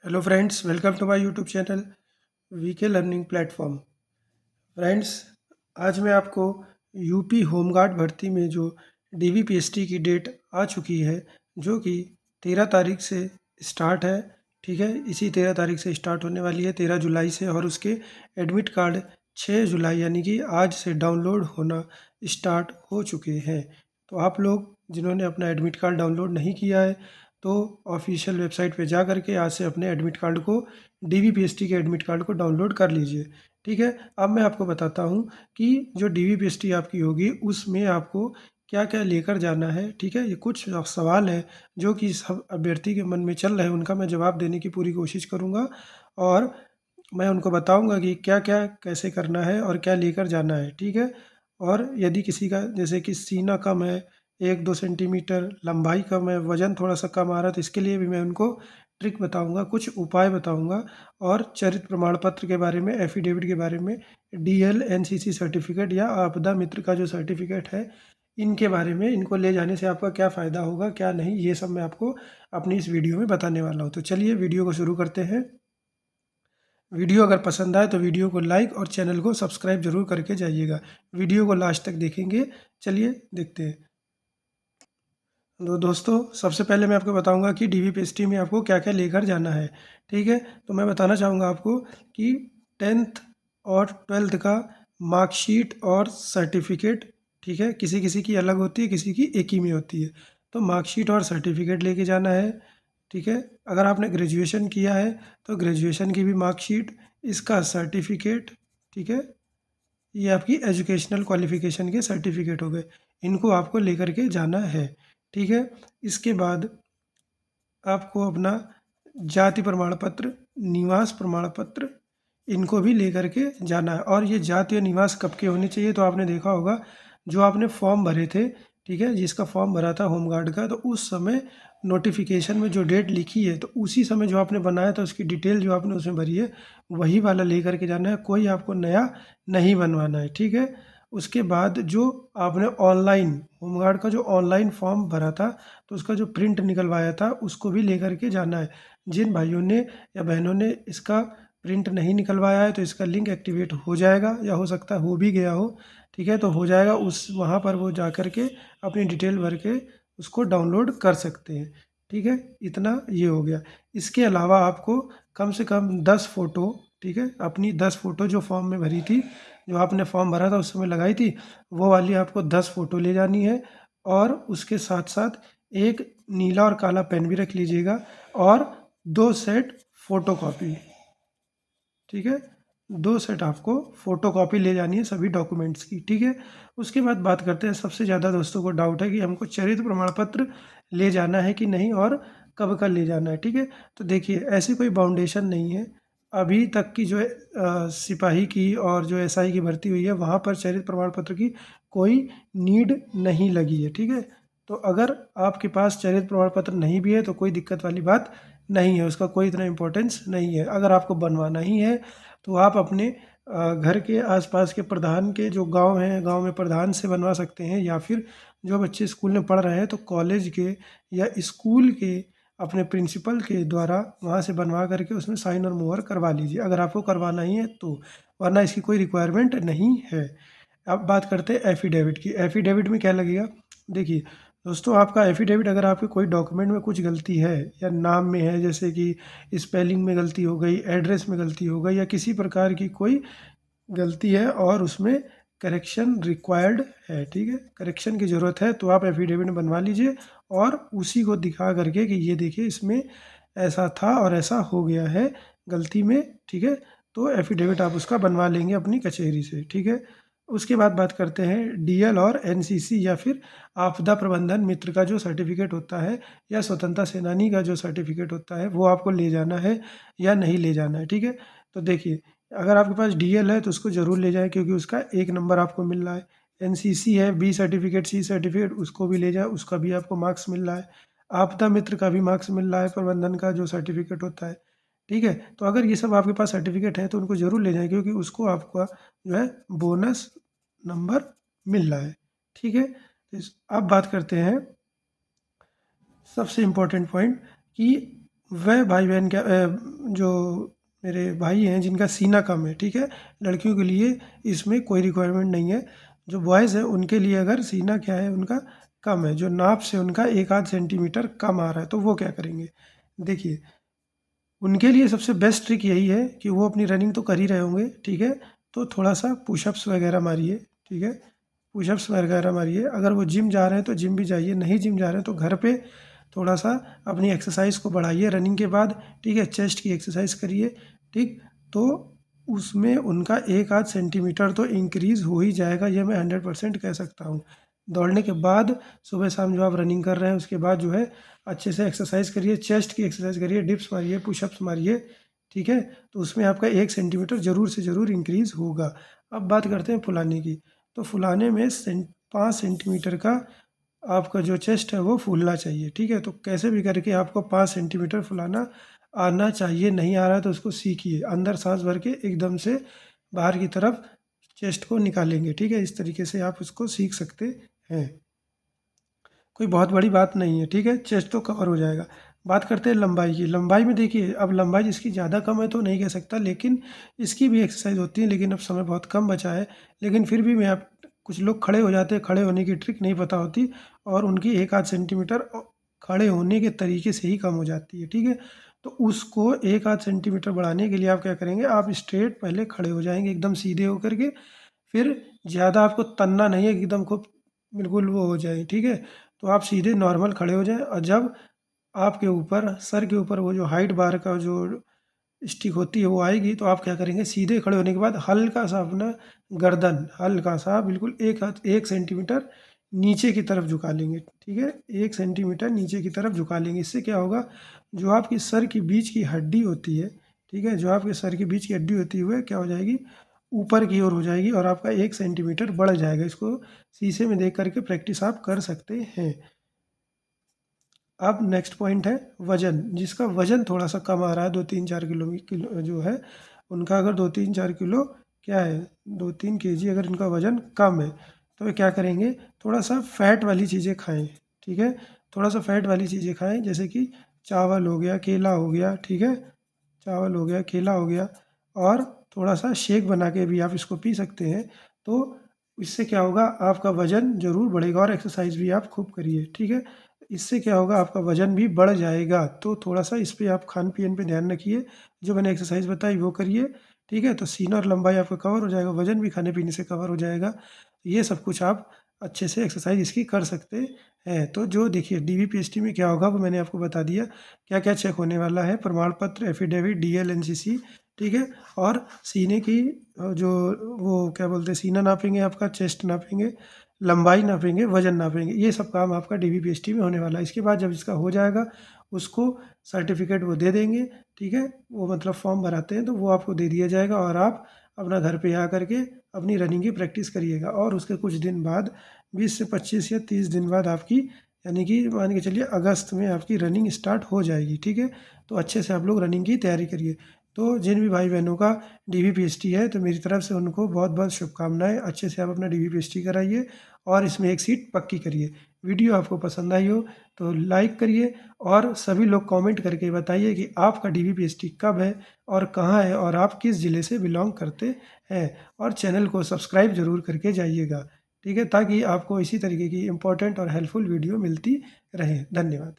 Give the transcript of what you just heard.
Hello friends, welcome to my YouTube channel VK learning platform. Friends, आज मैं आपको UP home guard भर्ती में जो डीवीपीएसटी की डेट आ चुकी है, जो कि 13 तारीख से स्टार्ट है। ठीक है, इसी 13 तारीख से स्टार्ट होने वाली है, 13 जुलाई से। और उसके एडमिट कार्ड 6 जुलाई यानी कि आज से डाउनलोड होना स्टार्ट हो चुके हैं। तो आप लोग जिन्होंने अपना एडमिट कार्ड डाउनलोड नहीं किया है, तो ऑफिशियल वेबसाइट पे जा करके आज से अपने एडमिट कार्ड को, डीवीपीएसटी के एडमिट कार्ड को डाउनलोड कर लीजिए। ठीक है, अब मैं आपको बताता हूँ कि जो डीवीपीएसटी आपकी होगी उसमें आपको क्या क्या लेकर जाना है। ठीक है, ये कुछ सवाल है जो कि सब अभ्यर्थी के मन में चल रहे हैं, उनका मैं जवाब देने की पूरी कोशिश करूँगा। और मैं उनको बताऊँगा कि क्या क्या कैसे करना है और क्या लेकर जाना है। ठीक है, और यदि किसी का जैसे कि सीना कम है, 1-2 सेंटीमीटर लंबाई कम है, वज़न थोड़ा-सा कम आ रहा है, तो इसके लिए भी मैं उनको ट्रिक बताऊँगा, कुछ उपाय बताऊँगा। और चरित्र प्रमाण पत्र के बारे में, एफ़िडेविट के बारे में, डीएल, एनसीसी सर्टिफ़िकेट या आपदा मित्र का जो सर्टिफ़िकेट है, इनके बारे में, इनको ले जाने से आपका क्या फ़ायदा होगा, क्या नहीं, ये सब मैं आपको अपनी इस वीडियो में बताने वाला हूँ। तो चलिए वीडियो को शुरू करते हैं। वीडियो अगर पसंद आए तो वीडियो को लाइक और चैनल को सब्सक्राइब ज़रूर करके जाइएगा। वीडियो को लास्ट तक देखेंगे। चलिए देखते हैं। तो दोस्तों, सबसे पहले मैं आपको बताऊंगा कि डीवीपीएसटी में आपको क्या क्या लेकर जाना है। ठीक है, तो मैं बताना चाहूँगा आपको कि 10th और 12th का मार्कशीट और सर्टिफिकेट, ठीक है, किसी किसी की अलग होती है, किसी की एक ही में होती है। तो मार्कशीट और सर्टिफिकेट लेके जाना है। ठीक है, अगर आपने ग्रेजुएशन किया है तो ग्रेजुएशन की भी मार्कशीट, इसका सर्टिफिकेट। ठीक है, ये आपकी एजुकेशनल क्वालिफिकेशन के सर्टिफिकेट हो गए, इनको आपको लेकर के जाना है। ठीक है, इसके बाद आपको अपना जाति प्रमाण पत्र, निवास प्रमाण पत्र, इनको भी लेकर के जाना है। और ये जाति और निवास कब के होने चाहिए, तो आपने देखा होगा जो आपने फॉर्म भरे थे, ठीक है, जिसका फॉर्म भरा था होमगार्ड का, तो उस समय नोटिफिकेशन में जो डेट लिखी है, तो उसी समय जो आपने बनाया था उसकी डिटेल जो आपने उसमें भरी है, वही वाला लेकर के जाना है, कोई आपको नया नहीं बनवाना है। ठीक है, उसके बाद जो आपने ऑनलाइन होमगार्ड का जो ऑनलाइन फॉर्म भरा था, तो उसका जो प्रिंट निकलवाया था उसको भी लेकर के जाना है। जिन भाइयों ने या बहनों ने इसका प्रिंट नहीं निकलवाया है, तो इसका लिंक एक्टिवेट हो जाएगा, या हो सकता है हो भी गया हो। ठीक है, तो हो जाएगा, उस वहाँ पर वो जा कर के अपनी डिटेल भर के उसको डाउनलोड कर सकते हैं। ठीक है, इतना ये हो गया। इसके अलावा आपको कम से कम 10 फ़ोटो, ठीक है, अपनी 10 फ़ोटो जो फॉर्म में भरी थी, जो आपने फॉर्म भरा था उस समय लगाई थी, वो वाली आपको 10 फ़ोटो ले जानी है। और उसके साथ साथ एक नीला और काला पेन भी रख लीजिएगा, और 2 सेट फ़ोटोकॉपी। ठीक है, 2 सेट आपको फ़ोटोकॉपी ले जानी है सभी डॉक्यूमेंट्स की। ठीक है, उसके बाद बात करते हैं, सबसे ज़्यादा दोस्तों को डाउट है कि हमको चरित्र प्रमाण पत्र ले जाना है कि नहीं, और कब का ले जाना है। ठीक है, तो देखिए, ऐसी कोई बाउंडेशन नहीं है। अभी तक की जो है सिपाही की और जो एसआई की भर्ती हुई है, वहाँ पर चरित्र प्रमाण पत्र की कोई नीड नहीं लगी है। ठीक है, तो अगर आपके पास चरित्र प्रमाण पत्र नहीं भी है तो कोई दिक्कत वाली बात नहीं है, उसका कोई इतना इम्पोर्टेंस नहीं है। अगर आपको बनवाना ही है तो आप अपने घर के आसपास के प्रधान के जो गांव हैं, गांव में प्रधान से बनवा सकते हैं, या फिर जो बच्चे स्कूल में पढ़ रहे हैं तो कॉलेज के या स्कूल के अपने प्रिंसिपल के द्वारा वहाँ से बनवा करके उसमें साइन और मुहर करवा लीजिए, अगर आपको करवाना ही है तो। वरना इसकी कोई रिक्वायरमेंट नहीं है। अब बात करते हैं एफ़िडेविट की। एफ़िडेविट में क्या लगेगा, देखिए दोस्तों, आपका एफ़िडेविट, अगर आपके कोई डॉक्यूमेंट में कुछ गलती है या नाम में है, जैसे कि स्पेलिंग में गलती हो गई, एड्रेस में गलती हो गई, या किसी प्रकार की कोई गलती है और उसमें करेक्शन रिक्वायर्ड है, ठीक है, करेक्शन की ज़रूरत है, तो आप एफ़िडेविट बनवा लीजिए और उसी को दिखा करके कि ये देखिए इसमें ऐसा था और ऐसा हो गया है गलती में। ठीक है, तो एफ़िडेविट आप उसका बनवा लेंगे अपनी कचहरी से। ठीक है, उसके बाद बात करते हैं डीएल और एनसीसी या फिर आपदा प्रबंधन मित्र का जो सर्टिफिकेट होता है, या स्वतंत्रता सेनानी का जो सर्टिफिकेट होता है, वो आपको ले जाना है या नहीं ले जाना है। ठीक है, तो देखिए, अगर आपके पास डीएल है तो उसको ज़रूर ले जाएँ, क्योंकि उसका 1 नंबर आपको मिल रहा है। एनसीसी है, बी सर्टिफिकेट, सी सर्टिफिकेट, उसको भी ले जाएँ, उसका भी आपको मार्क्स मिल रहा है। आपदा मित्र का भी मार्क्स मिल रहा है, प्रबंधन का जो सर्टिफिकेट होता है। ठीक है, तो अगर ये सब आपके पास सर्टिफिकेट है तो उनको ज़रूर ले जाएँ, क्योंकि उसको आपका जो है बोनस नंबर मिल रहा है। ठीक है, अब बात करते हैं सबसे इम्पोर्टेंट पॉइंट कि वह भाई बहन क्या जो मेरे भाई हैं जिनका सीना कम है, ठीक है, लड़कियों के लिए इसमें कोई रिक्वायरमेंट नहीं है। जो बॉयज़ हैं उनके लिए अगर सीना क्या है उनका कम है, जो नाप से उनका एक आध सेंटीमीटर कम आ रहा है, तो वो क्या करेंगे, देखिए उनके लिए सबसे बेस्ट ट्रिक यही है कि वो अपनी रनिंग तो कर ही रहे होंगे, ठीक है, तो थोड़ा सा पुशअप्स वगैरह मारिए, ठीक है, पुशअप्स वगैरह मारिए। अगर वो जिम जा रहे हैं तो जिम भी जाइए, नहीं जिम जा रहे हैं तो घर पे थोड़ा सा अपनी एक्सरसाइज को बढ़ाइए रनिंग के बाद, ठीक है, चेस्ट की एक्सरसाइज करिए, ठीक, तो उसमें उनका एक आध सेंटीमीटर तो इंक्रीज़ हो ही जाएगा, ये मैं 100% कह सकता हूँ। दौड़ने के बाद सुबह शाम जो आप रनिंग कर रहे हैं उसके बाद जो है अच्छे से एक्सरसाइज करिए, चेस्ट की एक्सरसाइज करिए, डिप्स मारिए, पुशअप्स मारिए, ठीक है, तो उसमें आपका 1 सेंटीमीटर ज़रूर से ज़रूर इंक्रीज़ होगा। अब बात करते हैं फुलाने की, तो फुलाने में 5 सेंटीमीटर का आपका जो चेस्ट है वो फूलना चाहिए, ठीक है, तो कैसे भी करके आपको 5 सेंटीमीटर फुलाना आना चाहिए। नहीं आ रहा है तो उसको सीखिए, अंदर सांस भर के एकदम से बाहर की तरफ चेस्ट को निकालेंगे, ठीक है, इस तरीके से आप उसको सीख सकते हैं। कोई बहुत बड़ी बात नहीं है, ठीक है, चेस्ट तो कवर हो जाएगा। बात करते हैं लंबाई की, लंबाई में देखिए अब लंबाई जिसकी ज़्यादा कम है तो नहीं कह सकता, लेकिन इसकी भी एक्सरसाइज होती है, लेकिन अब समय बहुत कम बचा है, लेकिन फिर भी मैं आप कुछ लोग खड़े हो जाते हैं, खड़े होने की ट्रिक नहीं पता होती और उनकी एक आध सेंटीमीटर खड़े होने के तरीके से ही कम हो जाती है, ठीक है, तो उसको एक आध सेंटीमीटर बढ़ाने के लिए आप क्या करेंगे, आप स्ट्रेट पहले खड़े हो जाएंगे एकदम सीधे होकर के, फिर ज़्यादा आपको तनना नहीं है, एकदम खूब बिल्कुल वो हो जाए, ठीक है, तो आप सीधे नॉर्मल खड़े हो जाएं और जब आपके ऊपर सर के ऊपर वो जो हाइट बार का जो स्टिक होती है वो आएगी, तो आप क्या करेंगे, सीधे खड़े होने के बाद हल्का सा अपना गर्दन हल्का सा बिल्कुल 1 सेंटीमीटर नीचे की तरफ झुका लेंगे, ठीक है, 1 सेंटीमीटर नीचे की तरफ झुका लेंगे। इससे क्या होगा, जो आपकी सर की बीच की हड्डी होती है, ठीक है, जो आपके सर के बीच की हड्डी होती है क्या हो जाएगी, ऊपर की ओर हो जाएगी और आपका 1 सेंटीमीटर बढ़ जाएगा। इसको शीशे में देख करके प्रैक्टिस आप कर सकते हैं। अब नेक्स्ट पॉइंट है वज़न, जिसका वज़न थोड़ा-सा कम आ रहा है, 2-3-4 किलो जो है, उनका अगर 2-3-4 किलो क्या है, 2-3 केजी अगर इनका वज़न कम है, तो वे क्या करेंगे, थोड़ा-सा फ़ैट वाली चीज़ें खाएँ, ठीक है? थोड़ा-सा फ़ैट वाली चीज़ें खाएँ, जैसे कि चावल हो गया, केला हो गया, ठीक है? चावल हो गया, केला हो गया और थोड़ा-सा शेक बना के भी आप इसको पी सकते हैं। तो इससे क्या होगा, आपका वज़न ज़रूर बढ़ेगा और एक्सरसाइज़ भी आप खूब करिए, ठीक है? इससे क्या होगा, आपका वज़न भी बढ़ जाएगा, तो थोड़ा-सा इस पे आप खान-पीन पे ध्यान रखिए। जो मैंने एक्सरसाइज़ बताई वो करिए, ठीक है? तो सीना और लंबाई आपका कवर हो जाएगा, वज़न भी खाने-पीने से कवर हो जाएगा। ये सब कुछ आप अच्छे से एक्सरसाइज़ इसकी कर सकते हैं। तो जो देखिए डीवीपीएसटी में क्या होगा वो मैंने आपको बता दिया, क्या-क्या चेक होने वाला है, प्रमाण पत्र, एफ़िडेविट, डीएल, एनसीसी, ठीक है? और सीने की जो वो क्या बोलते हैं, सीना नापेंगे आपका, चेस्ट नापेंगे, लंबाई नापेंगे, वज़न नापेंगे, ये सब काम आपका डीवीपीएसटी में होने वाला है। इसके बाद जब इसका हो जाएगा, उसको सर्टिफ़िकेट वो दे देंगे, ठीक है? वो मतलब फॉर्म भराते हैं तो वो आपको दे दिया जाएगा और आप अपना घर पे आ कर के अपनी रनिंग की प्रैक्टिस करिएगा और उसके कुछ दिन बाद 20 से 25 या 30 दिन बाद आपकी, यानी कि मान के चलिए अगस्त में आपकी रनिंग स्टार्ट हो जाएगी, ठीक है? तो अच्छे से आप लोग रनिंग की तैयारी करिए। तो जिन भी भाई-बहनों का डीवीपीएसटी है तो मेरी तरफ से उनको बहुत-बहुत शुभकामनाएँ। अच्छे से आप अपना डीवीपीएसटी कराइए और इसमें एक सीट पक्की करिए। वीडियो आपको पसंद आई हो तो लाइक करिए और सभी लोग कमेंट करके बताइए कि आपका डीवीपीएसटी कब है और कहाँ है और आप किस ज़िले से बिलॉन्ग करते हैं, और चैनल को सब्सक्राइब ज़रूर करके जाइएगा, ठीक है? ताकि आपको इसी तरीके की इम्पोर्टेंट और हेल्पफुल वीडियो मिलती रहे। धन्यवाद।